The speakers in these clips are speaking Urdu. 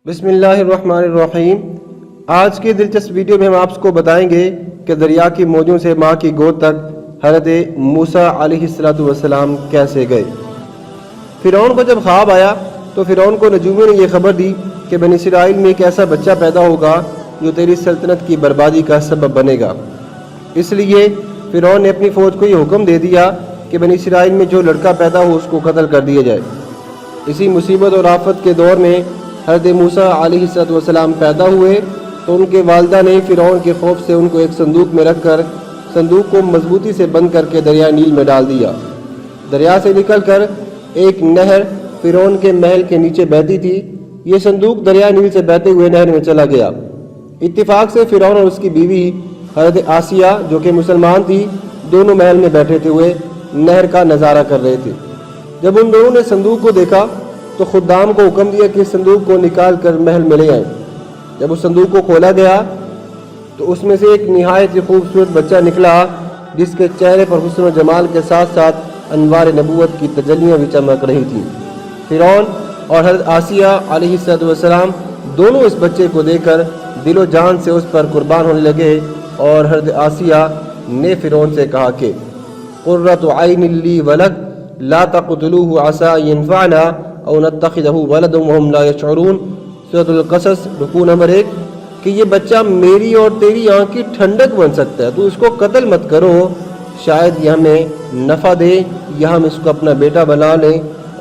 بسم اللہ الرحمن الرحیم۔ آج کی دلچسپ ویڈیو میں ہم آپ کو بتائیں گے کہ دریا کی موجوں سے ماں کی گود تک حضرت موسیٰ علیہ السلام کیسے گئے۔ فرعون کو جب خواب آیا تو فرعون کو نجومیوں نے یہ خبر دی کہ بنی اسرائیل میں ایک ایسا بچہ پیدا ہوگا جو تیری سلطنت کی بربادی کا سبب بنے گا۔ اس لیے فرعون نے اپنی فوج کو یہ حکم دے دیا کہ بنی اسرائیل میں جو لڑکا پیدا ہو اس کو قتل کر دیا جائے۔ اسی مصیبت اور آفت کے دور میں حضرت موسیٰ علیہ السلام پیدا ہوئے تو ان کے والدہ نے فرعون کے خوف سے ان کو ایک صندوق میں رکھ کر صندوق کو مضبوطی سے بند کر کے دریا نیل میں ڈال دیا۔ دریا سے نکل کر ایک نہر فرعون کے محل کے نیچے بہتی تھی۔ یہ صندوق دریا نیل سے بہتے ہوئے نہر میں چلا گیا۔ اتفاق سے فرعون اور اس کی بیوی حضرت آسیہ جو کہ مسلمان تھی دونوں محل میں بیٹھے ہوئے نہر کا نظارہ کر رہے تھے۔ جب ان دونوں نے صندوق کو دیکھا تو خدام کو حکم دیا کہ اس صندوق کو نکال کر محل میں لے آئیں۔ جب اس صندوق کو کھولا گیا تو اس میں سے ایک نہایت ہی خوبصورت بچہ نکلا جس کے چہرے پر حسن و جمال کے ساتھ ساتھ انوار نبوت کی تجلیاں بھی چمک رہی تھیں۔ فرعون اور حضرت آسیہ علیہ السلام دونوں اس بچے کو دیکھ کر دل و جان سے اس پر قربان ہونے لگے اور حضرت آسیہ نے فرعون سے کہا کہ قرۃ عین لی ولد لا تقتلوه عسى ينفعنا او نتخذه ولدا وهم لا يشعرون۔ سورۃ القصص رکوع نمبر 1 کہ یہ بچہ میری اور تیری آنکھ کی ٹھنڈک بن سکتا ہے، تو اس کو قتل مت کرو، شاید یہ ہمیں نفع دے یا ہم اس کو اپنا بیٹا بنا لیں۔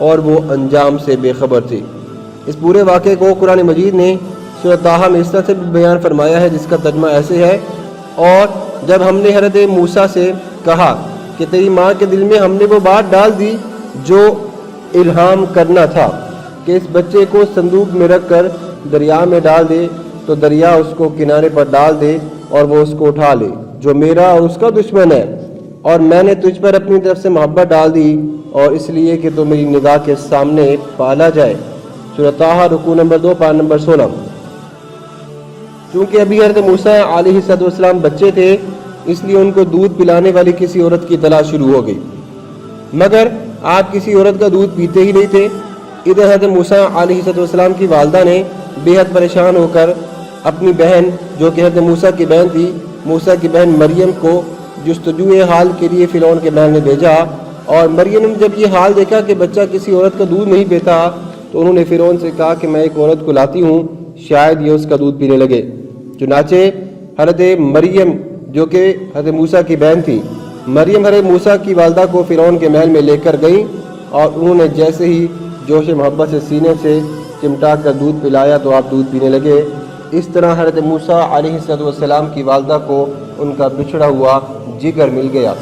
اور وہ انجام سے بے خبر تھے۔ اس پورے واقعے کو قرآن مجید نے سورۃ طٰہٰ میں اس طرح سے بیان فرمایا ہے جس کا ترجمہ ایسے ہے، اور جب ہم نے حضرت موسیٰ سے کہا کہ تیری ماں کے دل میں ہم نے وہ بات ڈال دی جو الہام کرنا تھا کہ اس بچے کو صندوق میں رکھ کر دریا میں ڈال دے، تو دریا اس کو کنارے پر ڈال دے اور وہ اس کو اٹھا لے جو میرا اور اس کا دشمن ہے، اور میں نے تجھ پر اپنی طرف سے محبت ڈال دی اور اس لیے کہ تو میری نگاہ کے سامنے پالا جائے۔ سورۃ طٰہٰ رکوع نمبر 2 پارہ نمبر 16۔ چونکہ ابھی حضرت موسیٰ علیہ السلام بچے تھے اس لیے ان کو دودھ پلانے والی کسی عورت کی تلاش شروع ہو گئی، مگر آپ کسی عورت کا دودھ پیتے ہی نہیں تھے۔ ادھر حضرت موسیٰ علیہ السلام کی والدہ نے بے حد پریشان ہو کر اپنی بہن جو کہ حضرت موسیٰ کی بہن تھی، موسیٰ کی بہن مریم کو جستجوئے حال کے لیے فرعون کے محل میں بھیجا، اور مریم نے جب یہ حال دیکھا کہ بچہ کسی عورت کا دودھ نہیں پیتا تو انہوں نے فرعون سے کہا کہ میں ایک عورت کو لاتی ہوں، شاید یہ اس کا دودھ پینے لگے۔ چنانچہ حضرت مریم جو کہ حضرت موسیٰ کی بہن تھی، مریم حضرت موسیٰ کی والدہ کو فرعون کے محل میں لے کر گئیں، اور انہوں نے جیسے ہی جوش محبت سے سینے سے چمٹا کر دودھ پلایا تو آپ دودھ پینے لگے۔ اس طرح حضرت موسیٰ علیہ السلام کی والدہ کو ان کا بچھڑا ہوا جگر مل گیا۔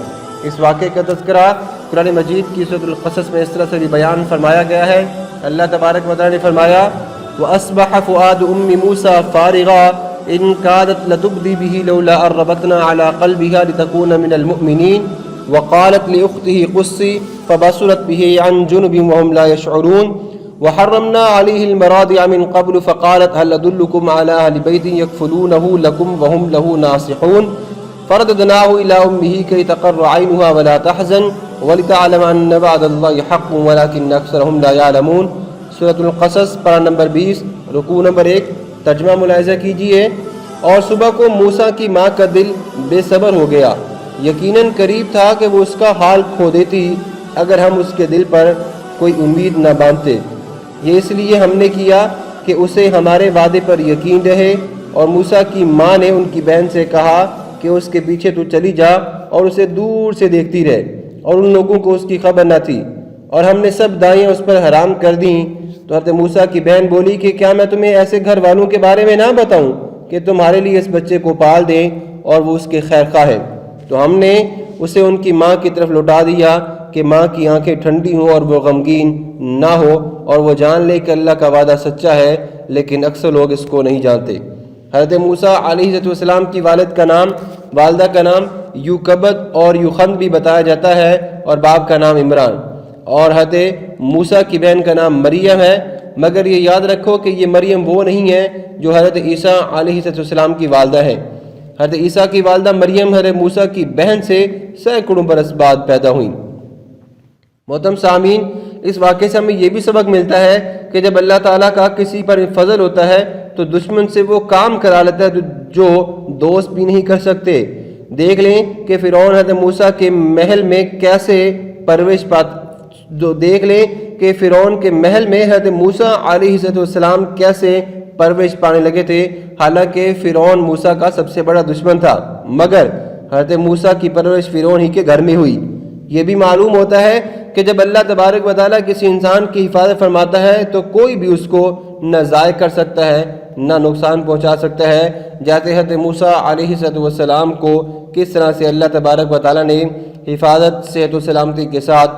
اس واقعے کا تذکرہ قرآن مجید کی سورۃ القصص میں اس طرح سے بھی بیان فرمایا گیا ہے۔ اللہ تبارک و تعالیٰ نے فرمایا وَأَصْبَحَ فُؤَادُ أُمِّ مُوسَىٰ فَارِغًا إِن كَادَتْ لَتُبْدِي بِهِ لَوْلَا أَن رَّبَطْنَا عَلَىٰ قَلْبِهَا لِتَكُونَ مِنَ الْمُؤْمِنِينَ وَقَالَتْ لِأُخْتِهِ قُصِّي فَبَصُرَتْ بِهِ عَن جُنُبٍ وَهُمْ لَا يَشْعُرُونَ وَحَرَّمْنَا عَلَيْهِ الْمَرَاضِعَ مِن قَبْلُ فَقَالَتْ هَلْ أَدُلُّكُمْ عَلَىٰ أَهْلِ بَيْتٍ يَكْفُلُونَهُ لَكُمْ وَهُمْ لَهُ نَاصِحُونَ فَرَدَدْنَاهُ إِلَىٰ أُمِّهِ كَيْ تَقَرَّ عَيْنُهَا وَلَا تَحْزَنَ وَلِتَعْلَمَ أَنَّ وَعْدَ اللَّهِ حَقٌّ وَلَٰكِنَّ أَكْثَرَهُمْ لَا يَعْلَمُونَ۔ سورۃ القصص پارہ نمبر 20 رکوع نمبر 1۔ ترجمہ ملاحظہ کیجئے۔ اور صبح کو موسیٰ کی ماں کا دل بے صبر ہو گیا، یقیناً قریب تھا کہ وہ اس کا حال کھو دیتی اگر ہم اس کے دل پر کوئی امید نہ باندھتے۔ یہ اس لیے ہم نے کیا کہ اسے ہمارے وعدے پر یقین رہے، اور موسیٰ کی ماں نے ان کی بہن سے کہا کہ اس کے پیچھے تو چلی جا اور اسے دور سے دیکھتی رہے، اور ان لوگوں کو اس کی خبر نہ تھی، اور ہم نے سب دائیں اس پر حرام کر دیں۔ تو حضرت موسیٰ کی بہن بولی کہ کیا میں تمہیں ایسے گھر والوں کے بارے میں نہ بتاؤں کہ تمہارے لیے اس بچے کو پال دیں اور وہ اس کے خیر خواہ ہے۔ تو ہم نے اسے ان کی ماں کی طرف لوٹا دیا کہ ماں کی آنکھیں ٹھنڈی ہوں اور وہ غمگین نہ ہو، اور وہ جان لے کہ اللہ کا وعدہ سچا ہے، لیکن اکثر لوگ اس کو نہیں جانتے۔ حضرت موسیٰ علیہ السلام کی والدہ کا نام یوکبد اور یوخند بھی بتایا جاتا ہے، اور باپ کا نام عمران، اور حضرت موسیٰ کی بہن کا نام مریم ہے، مگر یہ یاد رکھو کہ یہ مریم وہ نہیں ہے جو حضرت عیسیٰ علیہ السلام کی والدہ ہے۔ حضرت عیسیٰ کی والدہ مریم حضرت موسیٰ کی بہن سے سینکڑوں برس بعد پیدا ہوئیں۔ محترم سامعین، اس واقعے سے ہمیں یہ بھی سبق ملتا ہے کہ جب اللہ تعالیٰ کا کسی پر فضل ہوتا ہے تو دشمن سے وہ کام کرا لیتا ہے جو دوست بھی نہیں کر سکتے۔ دیکھ لیں کہ فرعون حضرت موسیٰ کے محل میں کیسے پرورش دیکھ لیں کہ فرعون کے محل میں حضرت موسیٰ علیہ السلام کیسے پرورش پانے لگے تھے، حالانکہ فرعون موسیٰ کا سب سے بڑا دشمن تھا، مگر حضرت موسیٰ کی پرورش فرعون ہی کے گھر میں ہوئی۔ یہ بھی معلوم ہوتا ہے کہ جب اللہ تبارک و تعالیٰ کسی انسان کی حفاظت فرماتا ہے تو کوئی بھی اس کو نہ ضائع کر سکتا ہے نہ نقصان پہنچا سکتا ہے، جیسے حضرت موسیٰ علیہ السلام کو کس طرح سے اللہ تبارک و تعالیٰ نے حفاظت صحت و سلامتی کے ساتھ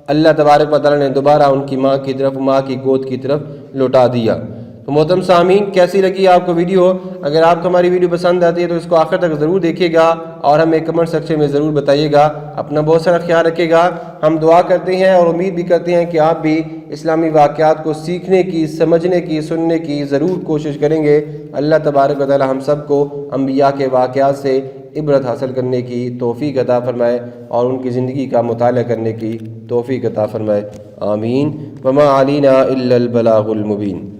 اللہ تبارک و تعالیٰ نے دوبارہ ان کی ماں کی گود کی طرف لوٹا دیا۔ تو محترم سامعین، کیسی لگی آپ کو ویڈیو؟ اگر آپ کو ہماری ویڈیو پسند آتی ہے تو اس کو آخر تک ضرور دیکھیے گا اور ہمیں کمنٹ سیکشن میں ضرور بتائیے گا۔ اپنا بہت سارا خیال رکھیے گا۔ ہم دعا کرتے ہیں اور امید بھی کرتے ہیں کہ آپ بھی اسلامی واقعات کو سیکھنے کی، سمجھنے کی، سننے کی ضرور کوشش کریں گے۔ اللہ تبارک و تعالی ہم سب کو انبیاء کے واقعات سے عبرت حاصل کرنے کی توفیق عطا فرمائے اور ان کی زندگی کا مطالعہ کرنے کی توفیق عطا فرمائے۔ آمین۔ وما علینا الا البلاغ المبین۔